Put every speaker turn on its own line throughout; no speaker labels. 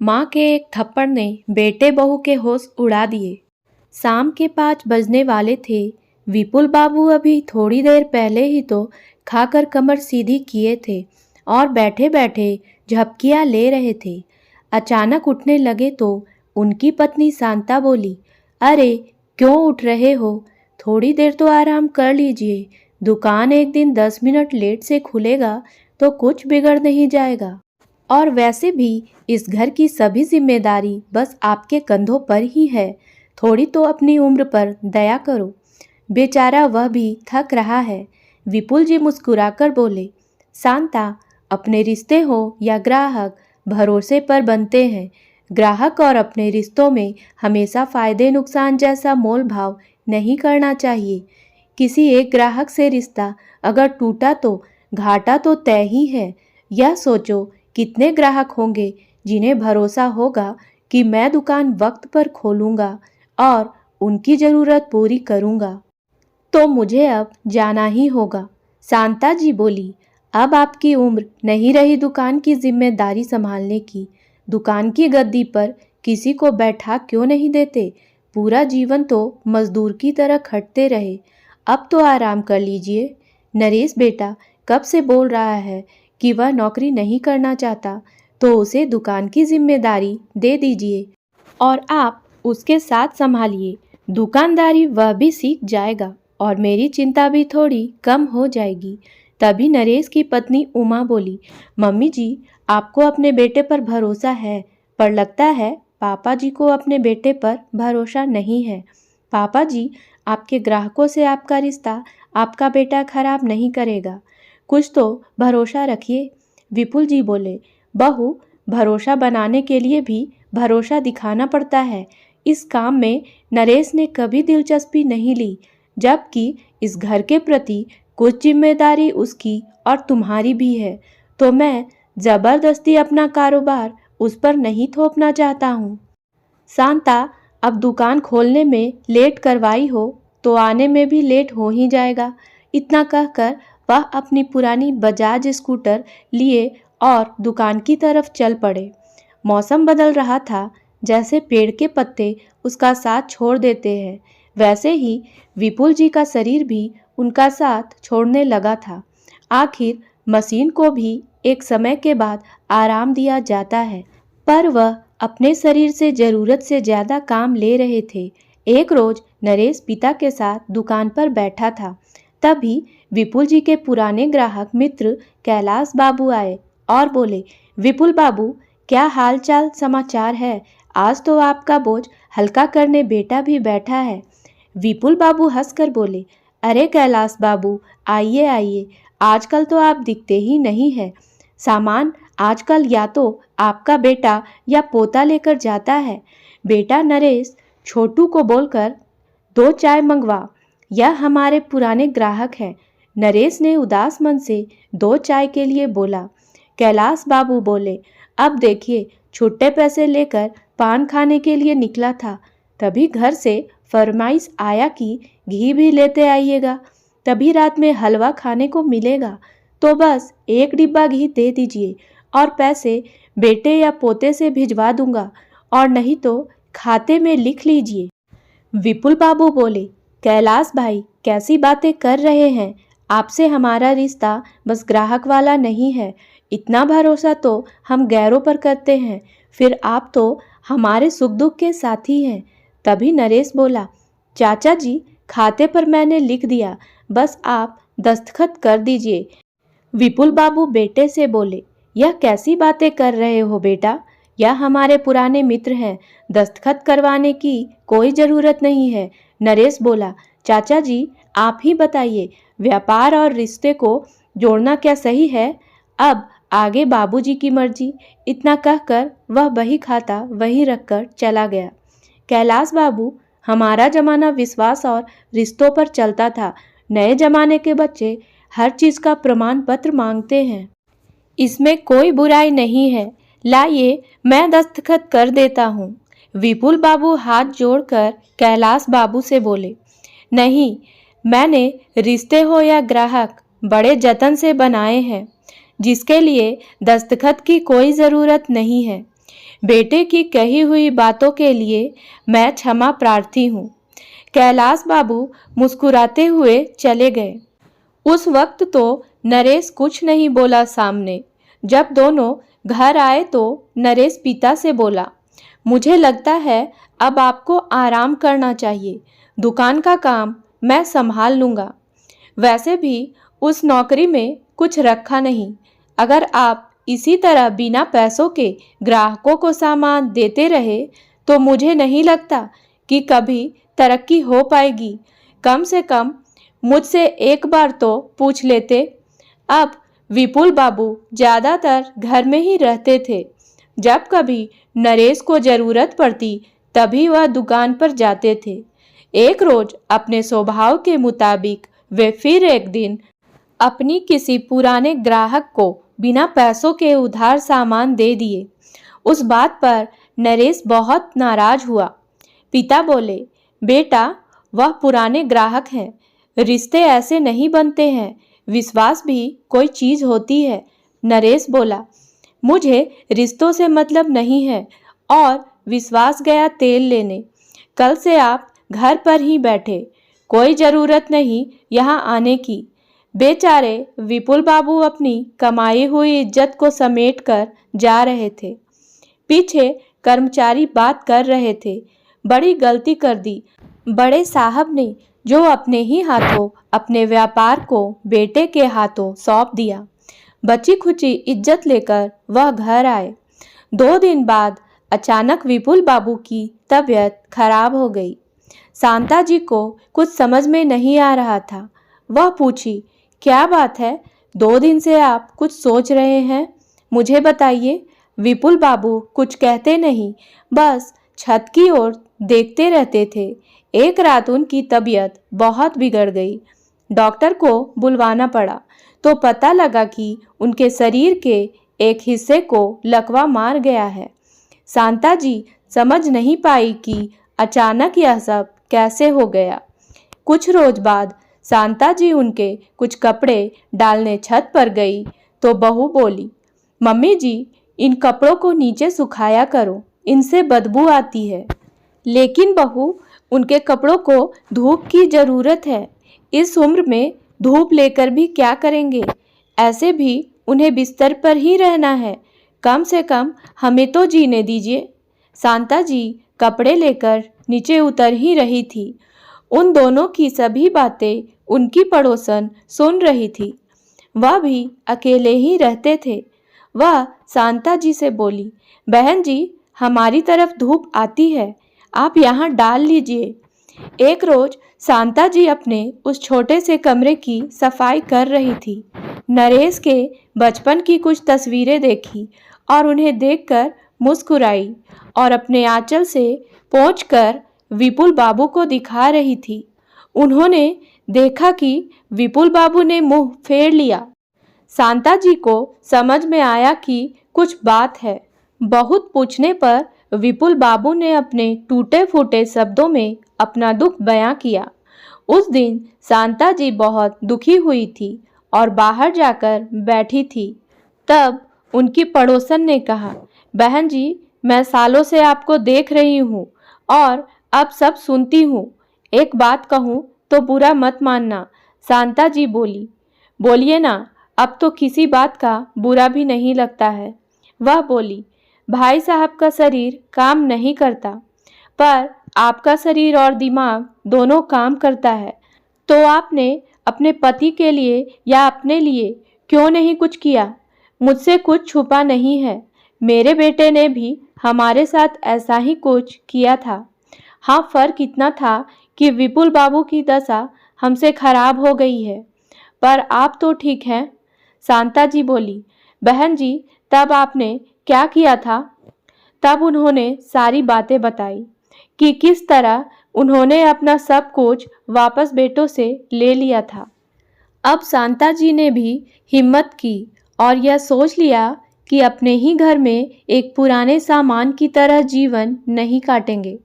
माँ के एक थप्पड़ ने बेटे बहू के होश उड़ा दिए। शाम के 5 बजने वाले थे। विपुल बाबू अभी थोड़ी देर पहले ही तो खाकर कमर सीधी किए थे और बैठे बैठे झपकियाँ ले रहे थे। अचानक उठने लगे तो उनकी पत्नी शांता बोली, अरे क्यों उठ रहे हो? थोड़ी देर तो आराम कर लीजिए। दुकान एक दिन 10 मिनट लेट से खुलेगा तो कुछ बिगड़ नहीं जाएगा। और वैसे भी इस घर की सभी जिम्मेदारी बस आपके कंधों पर ही है। थोड़ी तो अपनी उम्र पर दया करो। बेचारा वह भी थक रहा है। विपुल जी मुस्कुराकर बोले, शांता, अपने रिश्ते हो या ग्राहक, भरोसे पर बनते हैं। ग्राहक और अपने रिश्तों में हमेशा फायदे नुकसान जैसा मोल भाव नहीं करना चाहिए। किसी एक ग्राहक से रिश्ता अगर टूटा तो घाटा तो तय ही है। यह सोचो कितने ग्राहक होंगे जिन्हें भरोसा होगा कि मैं दुकान वक्त पर खोलूँगा और उनकी ज़रूरत पूरी करूँगा। तो मुझे अब जाना ही होगा। शांता जी बोली, अब आपकी उम्र नहीं रही दुकान की जिम्मेदारी संभालने की। दुकान की गद्दी पर किसी को बैठा क्यों नहीं देते? पूरा जीवन तो मजदूर की तरह खटते रहे। अब तो आराम कर लीजिए। नरेश बेटा कब से बोल रहा है कि वह नौकरी नहीं करना चाहता, तो उसे दुकान की जिम्मेदारी दे दीजिए और आप उसके साथ संभालिए। दुकानदारी वह भी सीख जाएगा और मेरी चिंता भी थोड़ी कम हो जाएगी। तभी नरेश की पत्नी उमा बोली, मम्मी जी, आपको अपने बेटे पर भरोसा है, पर लगता है पापा जी को अपने बेटे पर भरोसा नहीं है। पापा जी, आपके ग्राहकों से आपका रिश्ता आपका बेटा खराब नहीं करेगा। कुछ तो भरोसा रखिए। विपुल जी बोले, बहू, भरोसा बनाने के लिए भी भरोसा दिखाना पड़ता है। इस काम में नरेश ने कभी दिलचस्पी नहीं ली, जबकि इस घर के प्रति कुछ जिम्मेदारी उसकी और तुम्हारी भी है। तो मैं ज़बरदस्ती अपना कारोबार उस पर नहीं थोपना चाहता हूँ। शांता, अब दुकान खोलने में लेट करवाई हो तो आने में भी लेट हो ही जाएगा। इतना कहकर वह अपनी पुरानी बजाज स्कूटर लिए और दुकान की तरफ चल पड़े। मौसम बदल रहा था। जैसे पेड़ के पत्ते उसका साथ छोड़ देते हैं, वैसे ही विपुल जी का शरीर भी उनका साथ छोड़ने लगा था। आखिर मशीन को भी एक समय के बाद आराम दिया जाता है, पर वह अपने शरीर से ज़रूरत से ज़्यादा काम ले रहे थे। एक रोज़ नरेश पिता के साथ दुकान पर बैठा था। तभी विपुल जी के पुराने ग्राहक मित्र कैलाश बाबू आए और बोले, विपुल बाबू, क्या हाल चाल समाचार है? आज तो आपका बोझ हल्का करने बेटा भी बैठा है। विपुल बाबू हंसकर बोले, अरे कैलाश बाबू, आइए आइए, आजकल तो आप दिखते ही नहीं हैं। सामान आजकल या तो आपका बेटा या पोता लेकर जाता है। बेटा नरेश, छोटू को बोलकर 2 चाय मंगवा, यह हमारे पुराने ग्राहक हैं। नरेश ने उदास मन से 2 चाय के लिए बोला। कैलाश बाबू बोले, अब देखिए, छुट्टे पैसे लेकर पान खाने के लिए निकला था, तभी घर से फरमाइश आया कि घी भी लेते आइएगा, तभी रात में हलवा खाने को मिलेगा। तो बस 1 डिब्बा घी दे दीजिए और पैसे बेटे या पोते से भिजवा दूंगा, और नहीं तो खाते में लिख लीजिए। विपुल बाबू बोले, कैलाश भाई, कैसी बातें कर रहे हैं? आपसे हमारा रिश्ता बस ग्राहक वाला नहीं है। इतना भरोसा तो हम गैरों पर करते हैं, फिर आप तो हमारे सुख दुख के साथी हैं। तभी नरेश बोला, चाचा जी, खाते पर मैंने लिख दिया, बस आप दस्तखत कर दीजिए। विपुल बाबू बेटे से बोले, यह कैसी बातें कर रहे हो बेटा? यह हमारे पुराने मित्र हैं, दस्तखत करवाने की कोई ज़रूरत नहीं है। नरेश बोला, चाचा जी, आप ही बताइए, व्यापार और रिश्ते को जोड़ना क्या सही है? अब आगे बाबूजी की मर्जी। इतना कहकर वह बही खाता वहीं रखकर चला गया। कैलाश बाबू, हमारा जमाना विश्वास और रिश्तों पर चलता था। नए जमाने के बच्चे हर चीज़ का प्रमाण पत्र मांगते हैं। इसमें कोई बुराई नहीं है। लाइए, मैं दस्तखत कर देता हूँ। विपुल बाबू हाथ जोड़कर कैलाश बाबू से बोले, नहीं, मैंने रिश्ते हो या ग्राहक बड़े जतन से बनाए हैं, जिसके लिए दस्तखत की कोई ज़रूरत नहीं है। बेटे की कही हुई बातों के लिए मैं क्षमा प्रार्थी हूँ। कैलाश बाबू मुस्कुराते हुए चले गए। उस वक्त तो नरेश कुछ नहीं बोला सामने। जब दोनों घर आए तो नरेश पिता से बोला, मुझे लगता है अब आपको आराम करना चाहिए। दुकान का काम मैं संभाल लूँगा। वैसे भी उस नौकरी में कुछ रखा नहीं। अगर आप इसी तरह बिना पैसों के ग्राहकों को सामान देते रहे तो मुझे नहीं लगता कि कभी तरक्की हो पाएगी। कम से कम मुझसे एक बार तो पूछ लेते। अब विपुल बाबू ज़्यादातर घर में ही रहते थे। जब कभी नरेश को ज़रूरत पड़ती तभी वह दुकान पर जाते थे। एक रोज़ अपने स्वभाव के मुताबिक वे फिर एक दिन अपनी किसी पुराने ग्राहक को बिना पैसों के उधार सामान दे दिए। उस बात पर नरेश बहुत नाराज हुआ। पिता बोले, बेटा वह पुराने ग्राहक हैं, रिश्ते ऐसे नहीं बनते हैं, विश्वास भी कोई चीज़ होती है। नरेश बोला, मुझे रिश्तों से मतलब नहीं है और विश्वास गया तेल लेने। कल से आप घर पर ही बैठे, कोई ज़रूरत नहीं यहाँ आने की। बेचारे विपुल बाबू अपनी कमाई हुई इज्जत को समेट कर जा रहे थे। पीछे कर्मचारी बात कर रहे थे, बड़ी गलती कर दी बड़े साहब ने, जो अपने ही हाथों अपने व्यापार को बेटे के हाथों सौंप दिया। बची खुची इज्जत लेकर वह घर आए। 2 दिन बाद अचानक विपुल बाबू की तबीयत खराब हो गई। शांता जी को कुछ समझ में नहीं आ रहा था। वह पूछी, क्या बात है? 2 दिन से आप कुछ सोच रहे हैं, मुझे बताइए। विपुल बाबू कुछ कहते नहीं, बस छत की ओर देखते रहते थे। एक रात उनकी तबीयत बहुत बिगड़ गई। डॉक्टर को बुलवाना पड़ा तो पता लगा कि उनके शरीर के एक हिस्से को लकवा मार गया है। शांता जी समझ नहीं पाई कि अचानक यह सब कैसे हो गया। कुछ रोज बाद शांता जी उनके कुछ कपड़े डालने छत पर गई तो बहू बोली, मम्मी जी इन कपड़ों को नीचे सुखाया करो, इनसे बदबू आती है। लेकिन बहू, उनके कपड़ों को धूप की ज़रूरत है। इस उम्र में धूप लेकर भी क्या करेंगे? ऐसे भी उन्हें बिस्तर पर ही रहना है। कम से कम हमें तो जीने दीजिए। शांता जी कपड़े लेकर नीचे उतर ही रही थी। उन दोनों की सभी बातें उनकी पड़ोसन सुन रही थी। वह भी अकेले ही रहते थे। वह शांता जी से बोली, बहन जी हमारी तरफ धूप आती है, आप यहाँ डाल लीजिए। एक रोज शांता जी अपने उस छोटे से कमरे की सफाई कर रही थी। नरेश के बचपन की कुछ तस्वीरें देखी और उन्हें देखकर मुस्कुराई और अपने आंचल से पोंछकर विपुल बाबू को दिखा रही थी। उन्होंने देखा कि विपुल बाबू ने मुंह फेर लिया। शांता जी को समझ में आया कि कुछ बात है। बहुत पूछने पर विपुल बाबू ने अपने टूटे फूटे शब्दों में अपना दुख बयां किया। उस दिन शांता जी बहुत दुखी हुई थी और बाहर जाकर बैठी थी। तब उनकी पड़ोसन ने कहा, बहन जी मैं सालों से आपको देख रही हूँ और अब सब सुनती हूँ। एक बात कहूँ तो बुरा मत मानना। शांता जी बोली, बोलिए ना, अब तो किसी बात का बुरा भी नहीं लगता है। वह बोली, भाई साहब का शरीर काम नहीं करता, पर आपका शरीर और दिमाग दोनों काम करता है। तो आपने अपने पति के लिए या अपने लिए क्यों नहीं कुछ किया? मुझसे कुछ छुपा नहीं है। मेरे बेटे ने भी हमारे साथ ऐसा ही कुछ किया था। हाँ, फर्क इतना था कि विपुल बाबू की दशा हमसे खराब हो गई है, पर आप तो ठीक हैं। शांता जी बोली, बहन जी तब आपने क्या किया था? तब उन्होंने सारी बातें बताई कि किस तरह उन्होंने अपना सब कुछ वापस बेटों से ले लिया था। अब शांता जी ने भी हिम्मत की और यह सोच लिया कि अपने ही घर में एक पुराने सामान की तरह जीवन नहीं काटेंगे।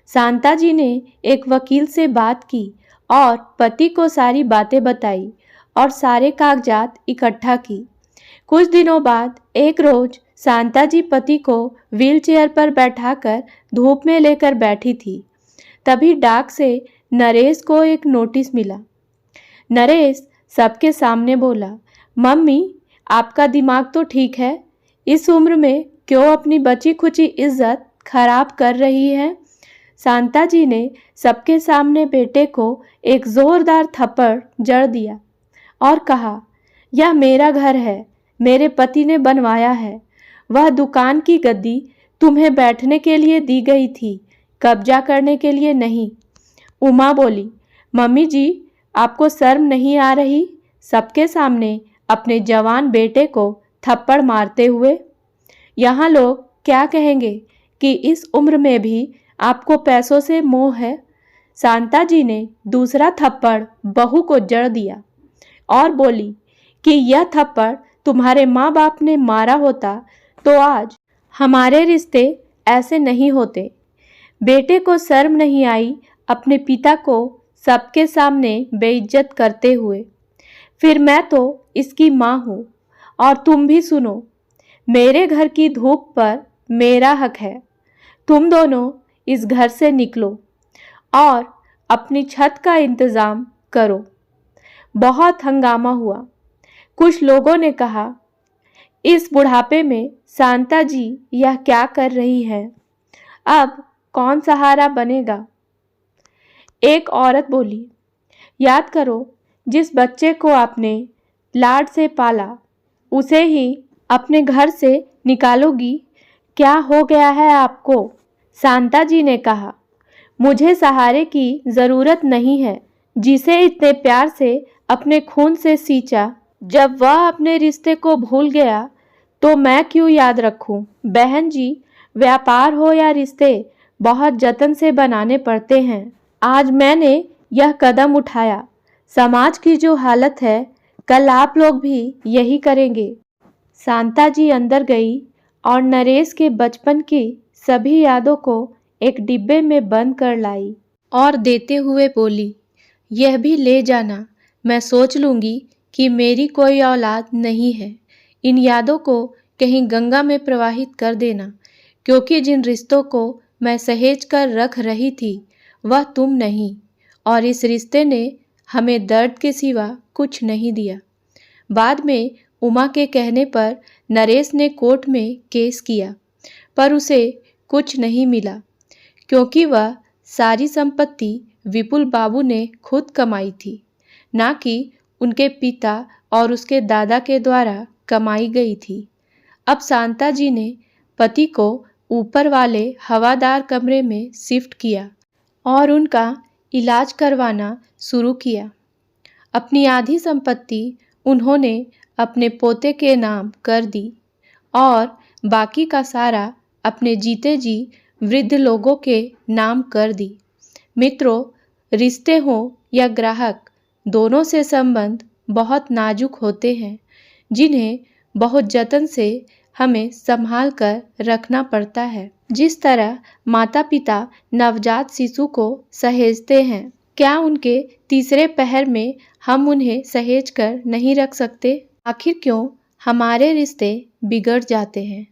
शांता जी ने एक वकील से बात की और पति को सारी बातें बताई और सारे कागजात इकट्ठा की। कुछ दिनों बाद एक रोज शांता जी पति को व्हीलचेयर पर बैठाकर धूप में लेकर बैठी थी। तभी डाक से नरेश को एक नोटिस मिला। नरेश सबके सामने बोला, मम्मी आपका दिमाग तो ठीक है, इस उम्र में क्यों अपनी बची खुची इज्जत खराब कर रही है। शांता जी ने सबके सामने बेटे को एक जोरदार थप्पड़ जड़ दिया और कहा, यह मेरा घर है, मेरे पति ने बनवाया है। वह दुकान की गद्दी तुम्हें बैठने के लिए दी गई थी, कब्जा करने के लिए नहीं। उमा बोली, मम्मी जी आपको शर्म नहीं आ रही सबके सामने अपने जवान बेटे को थप्पड़ मारते हुए। यहाँ लोग क्या कहेंगे कि इस उम्र में भी आपको पैसों से मोह है। शांता जी ने दूसरा थप्पड़ बहू को जड़ दिया और बोली कि यह थप्पड़ तुम्हारे माँ बाप ने मारा होता तो आज हमारे रिश्ते ऐसे नहीं होते। बेटे को शर्म नहीं आई अपने पिता को सबके सामने बेइज्जत करते हुए। फिर मैं तो इसकी माँ हूँ और तुम भी सुनो, मेरे घर की धूप पर मेरा हक है। तुम दोनों इस घर से निकलो और अपनी छत का इंतज़ाम करो। बहुत हंगामा हुआ। कुछ लोगों ने कहा, इस बुढ़ापे में शांता जी यह क्या कर रही है, अब कौन सहारा बनेगा। एक औरत बोली, याद करो जिस बच्चे को आपने लाड से पाला उसे ही अपने घर से निकालोगी, क्या हो गया है आपको। शांता जी ने कहा, मुझे सहारे की ज़रूरत नहीं है। जिसे इतने प्यार से अपने खून से सींचा, जब वह अपने रिश्ते को भूल गया तो मैं क्यों याद रखूं। बहन जी, व्यापार हो या रिश्ते बहुत जतन से बनाने पड़ते हैं। आज मैंने यह कदम उठाया, समाज की जो हालत है कल आप लोग भी यही करेंगे। शांता जी अंदर गई और नरेश के बचपन की सभी यादों को एक डिब्बे में बंद कर लाई और देते हुए बोली, यह भी ले जाना, मैं सोच लूँगी कि मेरी कोई औलाद नहीं है। इन यादों को कहीं गंगा में प्रवाहित कर देना, क्योंकि जिन रिश्तों को मैं सहेज कर रख रही थी वह तुम नहीं, और इस रिश्ते ने हमें दर्द के सिवा कुछ नहीं दिया। बाद में उमा के कहने पर नरेश ने कोर्ट में केस किया, पर उसे कुछ नहीं मिला, क्योंकि वह सारी संपत्ति विपुल बाबू ने खुद कमाई थी, ना कि उनके पिता और उसके दादा के द्वारा कमाई गई थी। अब शांता जी ने पति को ऊपर वाले हवादार कमरे में शिफ्ट किया और उनका इलाज करवाना शुरू किया। अपनी आधी संपत्ति उन्होंने अपने पोते के नाम कर दी और बाकी का सारा अपने जीते जी वृद्ध लोगों के नाम कर दी। मित्रों, रिश्ते हों या ग्राहक, दोनों से संबंध बहुत नाजुक होते हैं, जिन्हें बहुत जतन से हमें संभाल कर रखना पड़ता है। जिस तरह माता पिता नवजात शिशु को सहेजते हैं, क्या उनके तीसरे पहर में हम उन्हें सहेज कर नहीं रख सकते। आखिर क्यों हमारे रिश्ते बिगड़ जाते हैं।